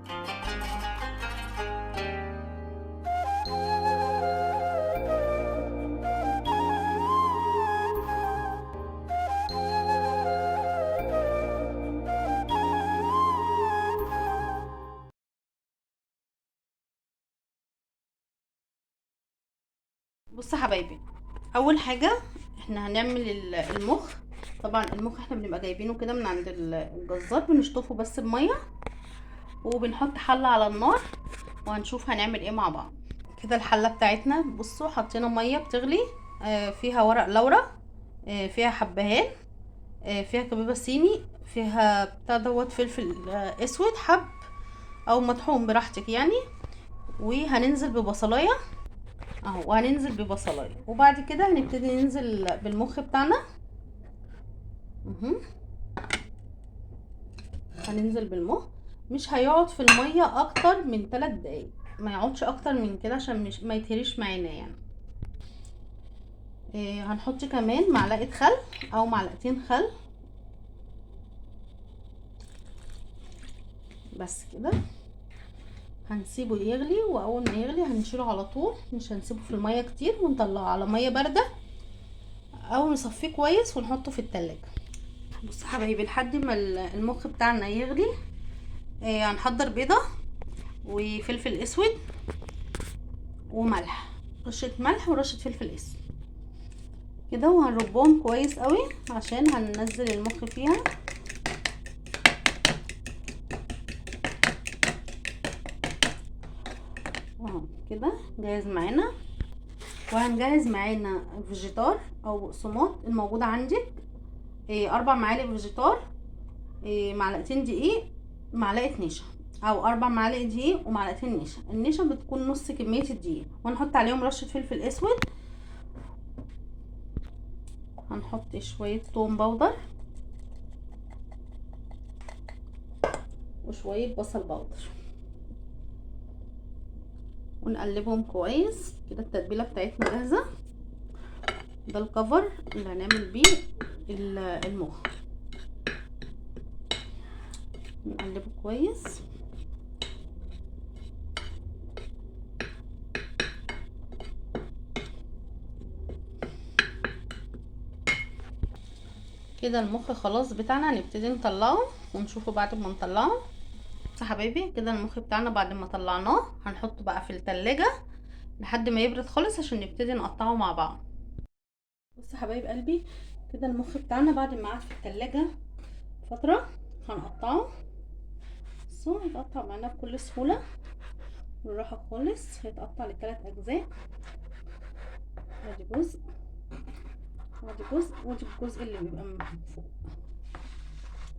بصوا يا حبايبي، اول حاجه احنا هنعمل المخ. طبعا المخ احنا بنبقى جايبينه كده من عند الجزار، بنشطفه بس بميه وبنحط حله على النار وهنشوف هنعمل ايه مع بعض. كده الحله بتاعتنا، بصوا حطينا ميه بتغلي، فيها ورق لورا، فيها حبهان، فيها كبيبه صيني، فيها بتاع دوت فلفل اسود حب او مطحون براحتك يعني، وهننزل ببصلايه اهو، وهننزل ببصلايه، وبعد كده هنبتدي ننزل بالمخ بتاعنا. هننزل بالمخ، مش هيقعد في الميه اكتر من 3 دقايق، ما يقعدش اكتر من كده عشان مش ما يتهريش معانا يعني. هنحط كمان معلقه خل او معلقتين خل بس كده. هنسيبه يغلي، واول ما يغلي هنشيله على طول، مش هنسيبه في الميه كتير، ونطلعه على ميه بارده او نصفيه كويس ونحطه في التلاجة. بصوا حبايبي، لحد ما المخ بتاعنا يغلي هنحضر بيضه وفلفل اسود وملح، رشه ملح ورشه فلفل اسود كده، وهنربهم كويس قوي عشان هننزل المخ فيها. اهو كده جاهز معانا. وهنجهز معانا فيجيتار او بقسماط الموجود عندك، 4 معالق فيجيتار، معلقتين دقيق، معلقه نشا، او 4 معالق دقيق ومعلقتين نشا. النشا بتكون نص كميه الدقيق، وهنحط عليهم رشه فلفل اسود، هنحط شويه توم باودر وشويه بصل باودر، ونقلبهم كويس كده. التتبيله بتاعتنا جاهزه، ده الكفر اللي هنعمل بيه المخ. نقلبه كويس كده. المخ خلاص بتاعنا، هنبتدي نطلعه ونشوفه بعد ما نطلعه. بص يا حبايبي، كده المخ بتاعنا بعد ما طلعناه هنحطه بقى في التلاجة لحد ما يبرد خالص عشان نبتدي نقطعه مع بعض. بص يا حبايب قلبي، كده المخ بتاعنا بعد ما قعد في التلاجة فترة هنقطعه. بصوا هيتقطع معانا بكل سهولة بالراحة خالص، هيتقطع ل3 اجزاء. ادي جزء وادي جزء وادي الجزء اللي بيبقى من فوق.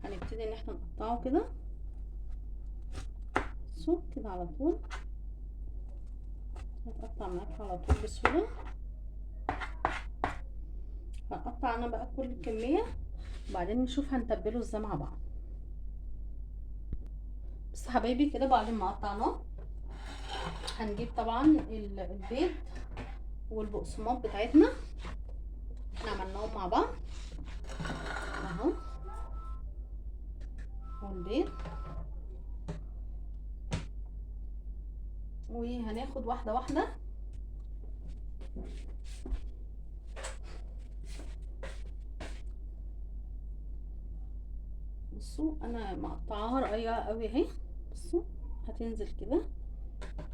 هنبتدي ان احنا نقطعه كده، بصوا كده على طول هتقطع معاك على طول بسهولة. هنقطع انا بقى كل الكمية وبعدين نشوف هنتبله ازاي مع بعض. بس حبايبي كده بعد ما قطعناه هنجيب طبعا البيض والبقسماط بتاعتنا، احنا عملناهم مع بعض اهو، والبيض، وهناخد واحدة واحدة. بصوا انا مقطعاها رقيقة قوي اهي، بصوا هتنزل كده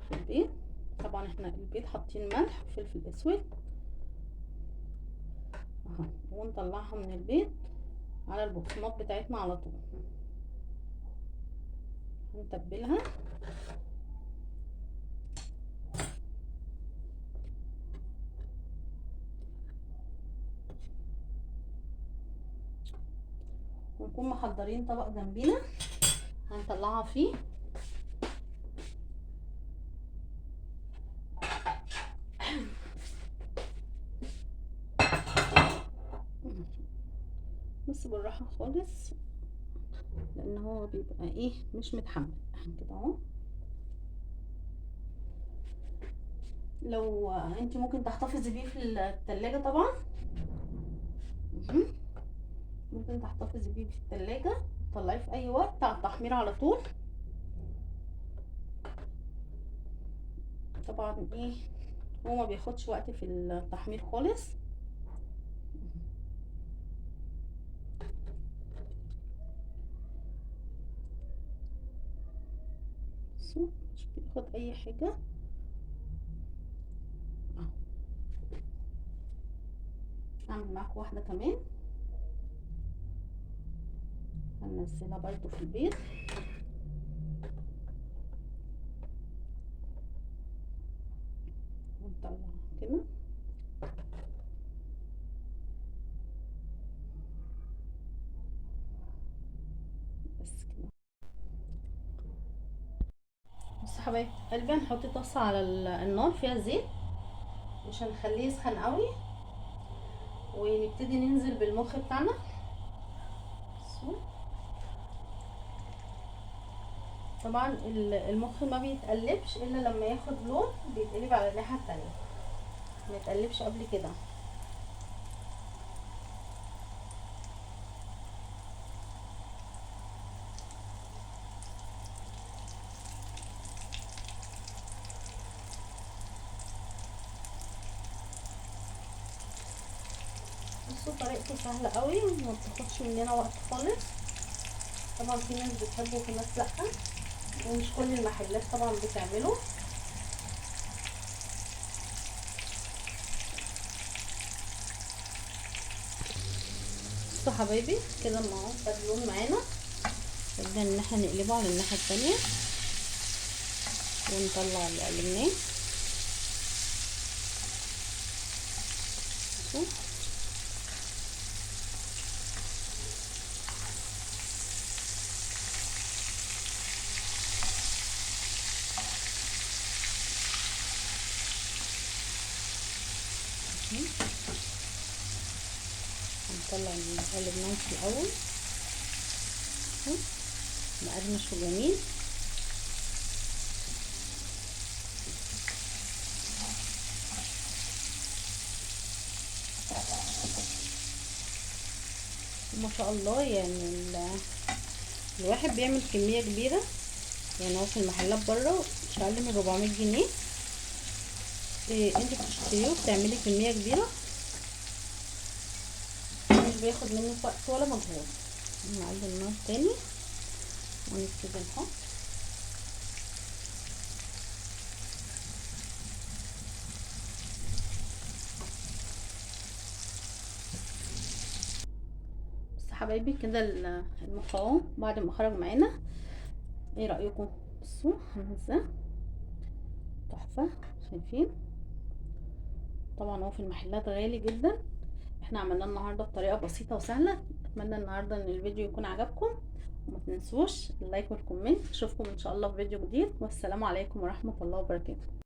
في البيض. طبعا احنا البيض حاطين ملح وفلفل اسود اهو، ونطلعها من البيض على البقسماط بتاعتنا على طول. هنتبلها ونكون محضرين طبق جنبينا هنطلعها فيه. بس بالراحة خالص لان هو بيبقى ايه مش متحمل كده اهو. لو انت ممكن تحتفظي بيه في التلاجة طبعا، ممكن تحتفظي بيه في التلاجة، تطلعيه في اي وقت على التحمير على طول. طبعا ايه، هو ما بياخدش وقت في التحمير خالص. بصوا مش بياخد اي حاجه. اهو هعمل معاكم واحده كمان، هنزلها برضو في البيض. ونطلعها كده بس كده. بصوا يا حبايب قلبي، هنحط طاسه على النار فيها زيت، مش هنخليه يسخن قوي، ونبتدي ننزل بالمخ بتاعنا. بصوا طبعا المخ ما بيتقلبش الا لما ياخد لون، بيتقلب على الناحيه التانية، ما يتقلبش قبل كده. بصوا طريقته سهله قوي وما بتاخدش مننا وقت خالص. طبعا في ناس بتحبه وفي ناس لا، ومش كل المحلات طبعا بتعمله. بصوا حبايبي كده ما هو خد لون معانا، نبدا ان احنا نقلبه على الناحيه التانية ونطلع اللي قلبناه. بصوا هنطلع اللي قلبناه في الاول مقرمش وجميل. ما شاء الله يعني الواحد بيعمل كمية كبيرة، يعني هو في المحلات بره مش اقل من 400 جنيه. انت بتشتريه وبتعملي كمية كبيرة، مش بياخد منك وقت ولا مجهود. نعلي النار تاني ونبتدي نحط. بس حبايبي كده المخ اهو بعد ما خرج معانا، ايه رأيكم؟ بصوا هنزل تحفة، شايفين؟ طبعا هو في المحلات غالي جدا، احنا عملناه النهارده بطريقة بسيطة وسهلة. اتمنى النهارده ان الفيديو يكون عجبكم، وما تنسوش اللايك والكومنت. اشوفكم ان شاء الله في فيديو جديد، والسلام عليكم ورحمة الله وبركاته.